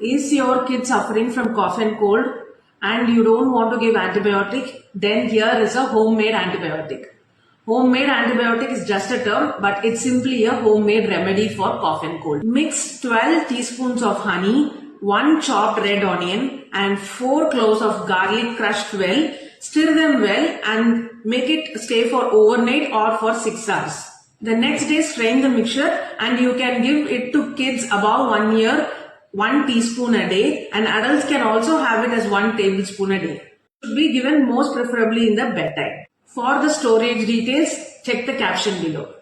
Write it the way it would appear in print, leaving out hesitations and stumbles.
Is your kid suffering from cough and cold and you don't want to give antibiotic? Then here is a homemade antibiotic. Homemade antibiotic is just a term, but it's simply a homemade remedy for cough and cold. Mix 12 teaspoons of honey, 1 chopped red onion and 4 cloves of garlic crushed well. Stir them well and make it stay for overnight or for 6 hours. The next day strain the mixture and you can give it to kids above 1 year 1 teaspoon a day, and adults can also have it as 1 tablespoon a day. It should be given most preferably in the bedtime. For the storage details, check the caption below.